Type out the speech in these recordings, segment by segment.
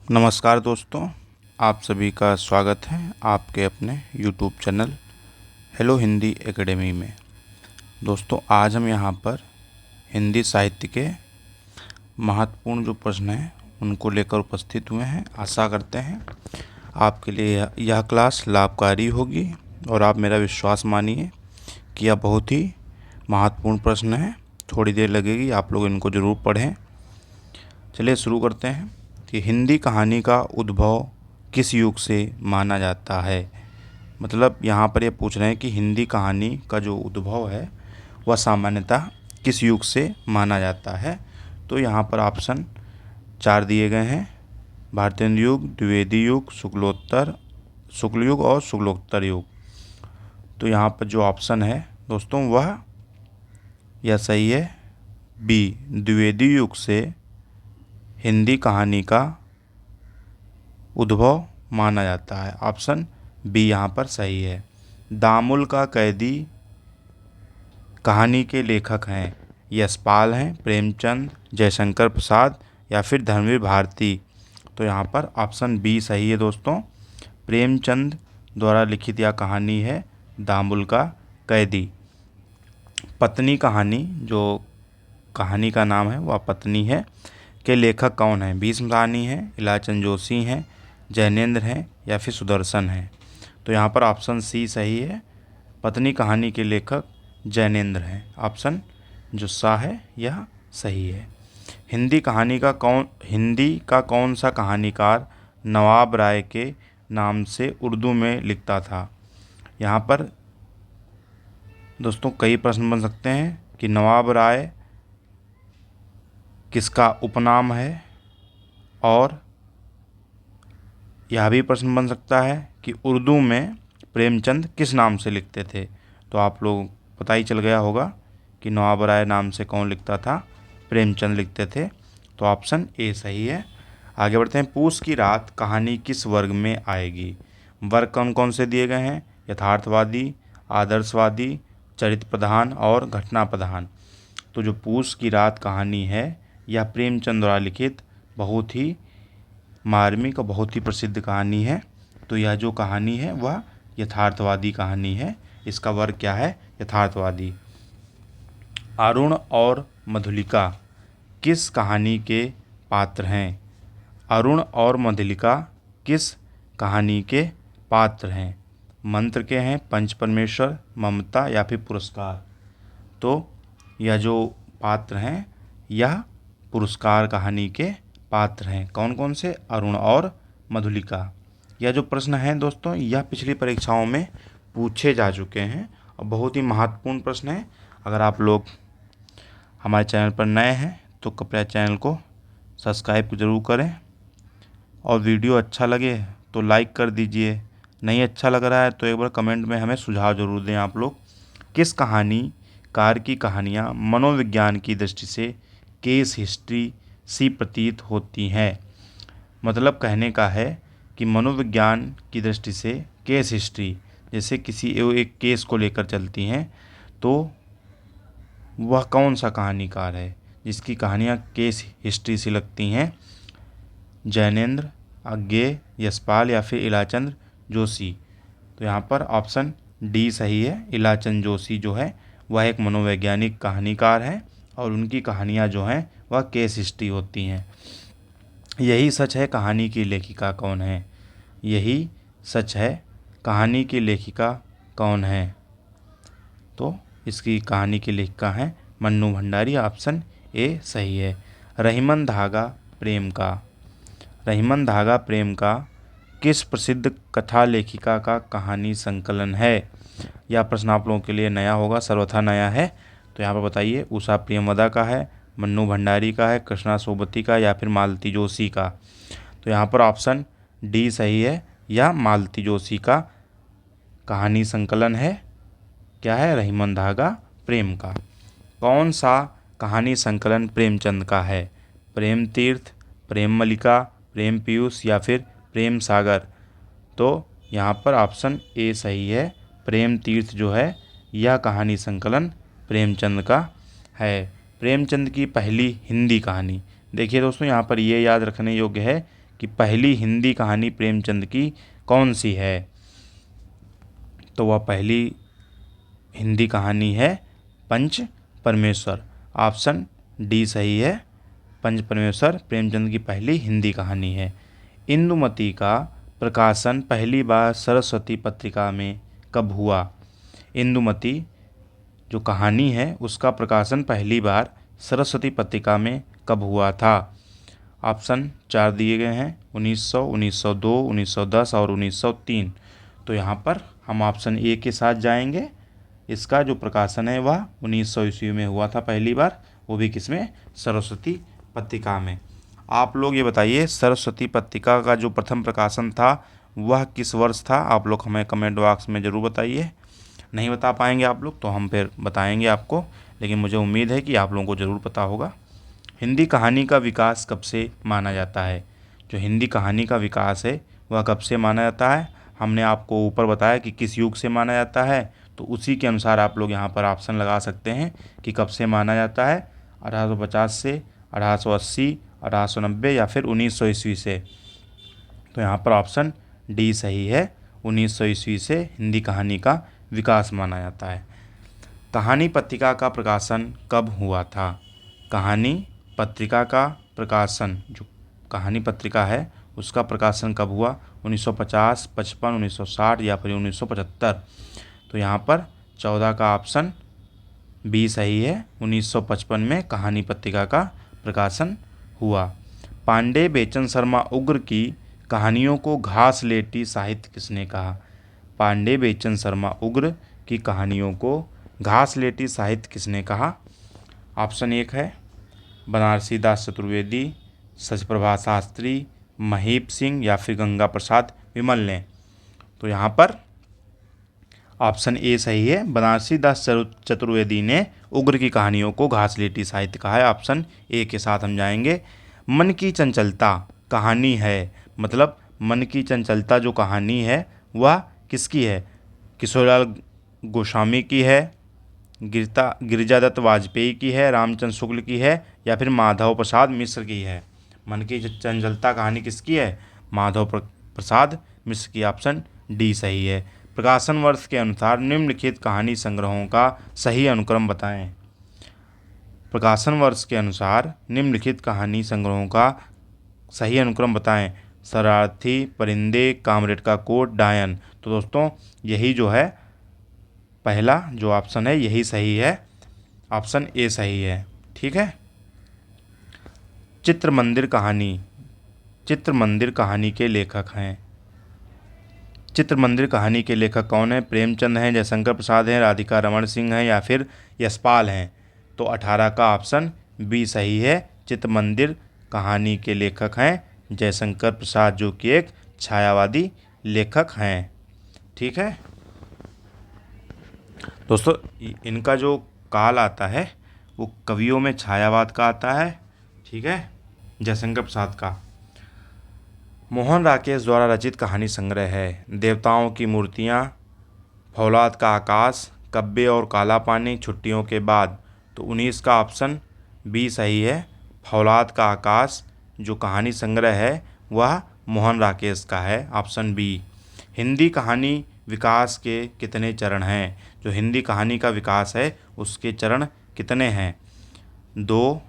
नमस्कार दोस्तों, आप सभी का स्वागत है आपके अपने YouTube channel hello Hindi academy में। दोस्तों, आज हम यहाँ पर हिंदी साहित्य के महत्वपूर्ण जो प्रश्न हैं उनको लेकर उपस्थित हुए हैं। आशा करते हैं आपके लिए यह क्लास लाभकारी होगी और आप मेरा विश्वास मानिए कि यह बहुत ही महत्वपूर्ण प्रश्न है। थोड़ी देर लगेगी, आप लोग इनको ज़रूर पढ़ें। चलिए शुरू करते हैं कि हिंदी कहानी का उद्भव किस युग से माना जाता है। मतलब यहाँ पर ये पूछ रहे हैं कि हिंदी कहानी का जो उद्भव है वह सामान्यतः किस युग से माना जाता है। तो यहाँ पर ऑप्शन 4 दिए गए हैं: भारतेंदु युग, द्विवेदी युग, शुक्ल युग और शुक्लोत्तर युग। तो यहाँ पर जो ऑप्शन है दोस्तों वह यह सही है, बी, द्विवेदी युग से हिंदी कहानी का उद्भव माना जाता है। ऑप्शन बी यहाँ पर सही है। दामुल का कैदी कहानी के लेखक हैं यशपाल हैं, प्रेमचंद, जयशंकर प्रसाद या फिर धर्मवीर भारती। तो यहाँ पर ऑप्शन बी सही है दोस्तों। प्रेमचंद द्वारा लिखित यह कहानी है दामुल का कैदी। पत्नी कहानी, जो कहानी का नाम है वह पत्नी है, के लेखक कौन हैं? भीष्म साहनी हैं, इलाचंद जोशी हैं, जैनेन्द्र हैं या फिर सुदर्शन हैं। तो यहाँ पर ऑप्शन सी सही है। पत्नी कहानी के लेखक जैनेन्द्र हैं। ऑप्शन जो सा है यह सही है। हिंदी का कौन सा कहानीकार नवाब राय के नाम से उर्दू में लिखता था? यहाँ पर दोस्तों कई प्रश्न बन सकते हैं कि नवाब राय किसका उपनाम है, और यह भी प्रश्न बन सकता है कि उर्दू में प्रेमचंद किस नाम से लिखते थे। तो आप लोग पता ही चल गया होगा कि नवाब राय नाम से कौन लिखता था? प्रेमचंद लिखते थे। तो ऑप्शन ए सही है। आगे बढ़ते हैं। पूस की रात कहानी किस वर्ग में आएगी? वर्ग कौन कौन से दिए गए हैं? यथार्थवादी, आदर्शवादी, चरित्र प्रधान और घटना प्रधान। तो जो पूस की रात कहानी है यह प्रेमचंद द्वारा लिखित बहुत ही मार्मिक और बहुत ही प्रसिद्ध कहानी है। तो यह जो कहानी है वह यथार्थवादी कहानी है। इसका वर्ग क्या है? यथार्थवादी। अरुण और मधुलिका किस कहानी के पात्र हैं? अरुण और मधुलिका किस कहानी के पात्र हैं? मंत्र के हैं, पंच परमेश्वर, ममता या फिर पुरस्कार। तो यह जो पात्र हैं यह पुरस्कार कहानी के पात्र हैं। कौन कौन से? अरुण और मधुलिका। यह जो प्रश्न है दोस्तों यह पिछली परीक्षाओं में पूछे जा चुके हैं और बहुत ही महत्वपूर्ण प्रश्न है। अगर आप लोग हमारे चैनल पर नए हैं तो कृपया चैनल को सब्सक्राइब ज़रूर करें, और वीडियो अच्छा लगे तो लाइक कर दीजिए। नहीं अच्छा लग रहा है तो एक बार कमेंट में हमें सुझाव ज़रूर दें आप लोग। किस कहानीकार की कहानियाँ मनोविज्ञान की दृष्टि से केस हिस्ट्री सी प्रतीत होती हैं? मतलब कहने का है कि मनोविज्ञान की दृष्टि से केस हिस्ट्री, जैसे किसी एक केस को लेकर चलती हैं, तो वह कौन सा कहानीकार है जिसकी कहानियाँ केस हिस्ट्री से लगती हैं? जैनेन्द्र, अज्ञे, यशपाल या फिर इलाचंद जोशी। तो यहाँ पर ऑप्शन डी सही है। इलाचंद जोशी जो है वह एक मनोवैज्ञानिक कहानीकार हैं और उनकी कहानियाँ जो हैं वह केस हिस्ट्री होती हैं। यही सच है कहानी की लेखिका कौन है? यही सच है कहानी की लेखिका कौन है? तो इसकी कहानी की लेखिका हैं मन्नू भंडारी। ऑप्शन ए सही है। रहीमन धागा प्रेम का किस प्रसिद्ध कथा लेखिका का कहानी संकलन है? यह प्रश्न आप लोगों के लिए नया होगा, सर्वथा नया है। तो यहाँ पर बताइए, उषा प्रियमदा का है, मन्नू भंडारी का है, कृष्णा सोबती का या फिर मालती जोशी का। तो यहाँ पर ऑप्शन डी सही है, यह मालती जोशी का कहानी संकलन है। क्या है? रहीमन धागा प्रेम का। कौन सा कहानी संकलन प्रेमचंद का है? प्रेम तीर्थ, प्रेम मलिका, प्रेम पीयूष या फिर प्रेम सागर। तो यहाँ पर ऑप्शन ए सही है। प्रेम तीर्थ जो है यह कहानी संकलन प्रेमचंद का है। प्रेमचंद की पहली हिंदी कहानी, देखिए दोस्तों यहाँ पर ये याद रखने योग्य है कि पहली हिंदी कहानी प्रेमचंद की कौन सी है, तो वह पहली हिंदी कहानी है पंच परमेश्वर। ऑप्शन डी सही है, पंच परमेश्वर प्रेमचंद की पहली हिंदी कहानी है। इंदुमती का प्रकाशन पहली बार सरस्वती पत्रिका में कब हुआ? इंदुमती जो कहानी है उसका प्रकाशन पहली बार सरस्वती पत्रिका में कब हुआ था? ऑप्शन 4 दिए गए हैं, 1900, 1902, 1910 और 1903। तो यहाँ पर हम ऑप्शन ए के साथ जाएंगे। इसका जो प्रकाशन है वह 1900 ईस्वी में हुआ था पहली बार, वो भी किसमें? सरस्वती पत्रिका में। आप लोग ये बताइए, सरस्वती पत्रिका का जो प्रथम प्रकाशन था वह किस वर्ष था? आप लोग हमें कमेंट बॉक्स में ज़रूर बताइए। नहीं बता पाएंगे आप लोग तो हम फिर बताएंगे आपको, लेकिन मुझे उम्मीद है कि आप लोगों को ज़रूर पता होगा। हिंदी कहानी का विकास कब से माना जाता है? जो हिंदी कहानी का विकास है वह कब से माना जाता है? हमने आपको ऊपर बताया कि किस युग से माना जाता है, तो उसी के अनुसार आप लोग यहाँ पर ऑप्शन लगा सकते हैं कि कब से माना जाता है। 1850 से, 1880, 1890 या फिर 1900 ईस्वी से। तो यहाँ पर ऑप्शन डी सही है, 1900 ईस्वी से हिंदी कहानी का विकास माना जाता है। कहानी पत्रिका का प्रकाशन कब हुआ था? कहानी पत्रिका का प्रकाशन, जो कहानी पत्रिका है उसका प्रकाशन कब हुआ? 1950, 55, 1960 या फिर 1975। तो यहाँ पर 14 का ऑप्शन बी सही है, 1955 में कहानी पत्रिका का प्रकाशन हुआ। पांडे बेचन शर्मा उग्र की कहानियों को घासलेटी साहित्य किसने कहा? पांडे बेचन शर्मा उग्र की कहानियों को घासलेटी साहित्य किसने कहा? ऑप्शन 1 है बनारसी दास चतुर्वेदी, सचप्रभा शास्त्री, महीप सिंह या फिर गंगा प्रसाद विमल ने। तो यहाँ पर ऑप्शन ए सही है, बनारसी दास चतुर्वेदी ने उग्र की कहानियों को घासलेटी साहित्य कहा है। ऑप्शन ए के साथ हम जाएंगे। मन की चंचलता कहानी है, मतलब मन की चंचलता जो कहानी है वह किसकी है? किशोरलाल गोस्वामी की है, गिरिजादत्त वाजपेयी की है, रामचंद्र शुक्ल की है या फिर माधव प्रसाद मिश्र की है? मन की चंचलता कहानी किसकी है? माधव प्रसाद मिश्र की। ऑप्शन डी सही है। प्रकाशन वर्ष के अनुसार निम्नलिखित कहानी संग्रहों का सही अनुक्रम बताएं। प्रकाशन वर्ष के अनुसार निम्नलिखित कहानी संग्रहों का सही अनुक्रम बताएं। शरारती, परिंदे, कामरेड का कोट, डायन। तो दोस्तों यही जो है पहला जो ऑप्शन है यही सही है, ऑप्शन ए सही है। ठीक है। चित्र मंदिर कहानी, चित्र मंदिर कहानी के लेखक हैं। चित्र मंदिर कहानी के लेखक कौन है? प्रेमचंद हैं, जयशंकर प्रसाद हैं, राधिका रमण सिंह हैं या फिर यशपाल हैं? तो 18 का ऑप्शन बी सही है, चित्र मंदिर कहानी के लेखक हैं जयशंकर प्रसाद, जो कि एक छायावादी लेखक हैं। ठीक है दोस्तों, इनका जो काल आता है वो कवियों में छायावाद का आता है। ठीक है, जयशंकर प्रसाद का। मोहन राकेश द्वारा रचित कहानी संग्रह है देवताओं की मूर्तियाँ, फौलाद का आकाश, कब्बे और काला पानी, छुट्टियों के बाद। तो 19 का ऑप्शन बी सही है, फौलाद का आकाश जो कहानी संग्रह है वह मोहन राकेश का है। Option B. हिंदी कहानी विकास के कितने चरण हैं? जो हिंदी कहानी का विकास है उसके चरण कितने हैं? 2,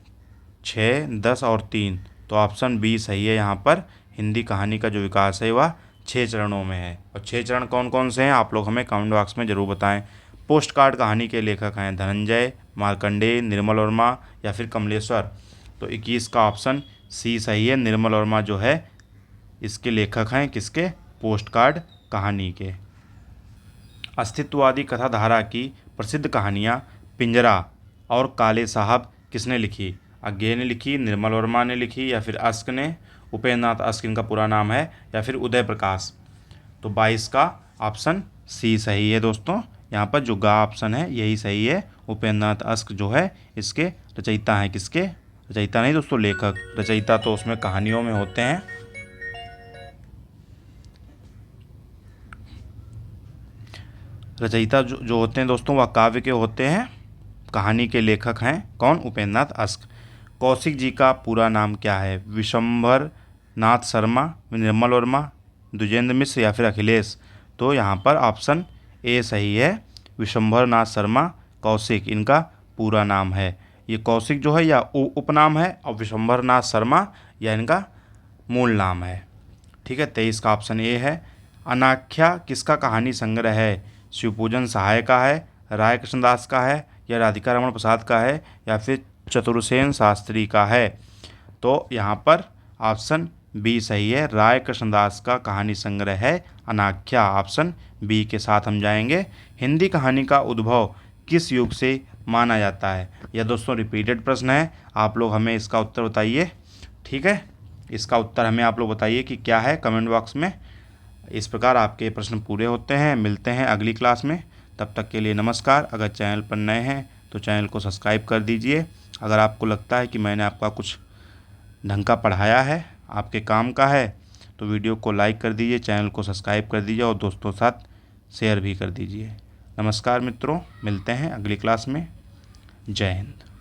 6, 10 और 3। तो ऑप्शन बी सही है। यहाँ पर हिंदी कहानी का जो विकास है वह 6 चरणों में है। और 6 चरण कौन कौन से हैं आप लोग हमें कमेंट बॉक्स में ज़रूर बताएं। पोस्ट कार्ड कहानी के लेखक हैं धनंजय, मार्कंडेय, निर्मल वर्मा या फिर कमलेश्वर। तो 21 का ऑप्शन सी सही है, निर्मल वर्मा जो है इसके लेखक हैं, किसके? पोस्ट कार्ड कहानी के। अस्तित्ववादी कथा धारा की प्रसिद्ध कहानियाँ पिंजरा और काले साहब किसने लिखी? अज्ञे ने लिखी, निर्मल वर्मा ने लिखी या फिर अस्क ने? उपेंद्र नाथ अस्क इनका पूरा नाम है, या फिर उदय प्रकाश? तो 22 का ऑप्शन सी सही है दोस्तों। यहाँ पर जो गा ऑप्शन है यही सही है। उपेंद्र नाथ अस्क जो है इसके रचयिता हैं। किसके? रचयिता नहीं दोस्तों, लेखक। रचयिता तो उसमें कहानियों में होते हैं। रचयिता जो होते हैं दोस्तों वह काव्य के होते हैं। कहानी के लेखक हैं कौन? उपेंद्र नाथ अस्क। कौशिक जी का पूरा नाम क्या है? विशंभर नाथ शर्मा, निर्मल वर्मा, द्विजेंद्र मिश्र या फिर अखिलेश। तो यहाँ पर ऑप्शन ए सही है, विशंभर नाथ शर्मा कौशिक इनका पूरा नाम है। ये कौशिक जो है या उपनाम है और विशंभर नाथ शर्मा या इनका मूल नाम है। ठीक है, 23 का ऑप्शन ए है। अनाख्या किसका कहानी संग्रह है? शिवपूजन सहाय का है, राय कृष्णदास का है, या राधिका रमण प्रसाद का है, या फिर चतुर्सेन शास्त्री का है। तो यहाँ पर ऑप्शन बी सही है, राय कृष्णदास का कहानी संग्रह है अनाख्या। ऑप्शन बी के साथ हम जाएंगे। हिंदी कहानी का उद्भव किस युग से माना जाता है? यह दोस्तों रिपीटेड प्रश्न है, आप लोग हमें इसका उत्तर बताइए। ठीक है, इसका उत्तर हमें आप लोग बताइए कि क्या है कमेंट बॉक्स में। इस प्रकार आपके प्रश्न पूरे होते हैं। मिलते हैं अगली क्लास में, तब तक के लिए नमस्कार। अगर चैनल पर नए हैं तो चैनल को सब्सक्राइब कर दीजिए। अगर आपको लगता है कि मैंने आपका कुछ ढंग का पढ़ाया है, आपके काम का है, तो वीडियो को लाइक कर दीजिए, चैनल को सब्सक्राइब कर दीजिए और दोस्तों के साथ शेयर भी कर दीजिए। नमस्कार मित्रों, मिलते हैं अगली क्लास में। जय हिंद।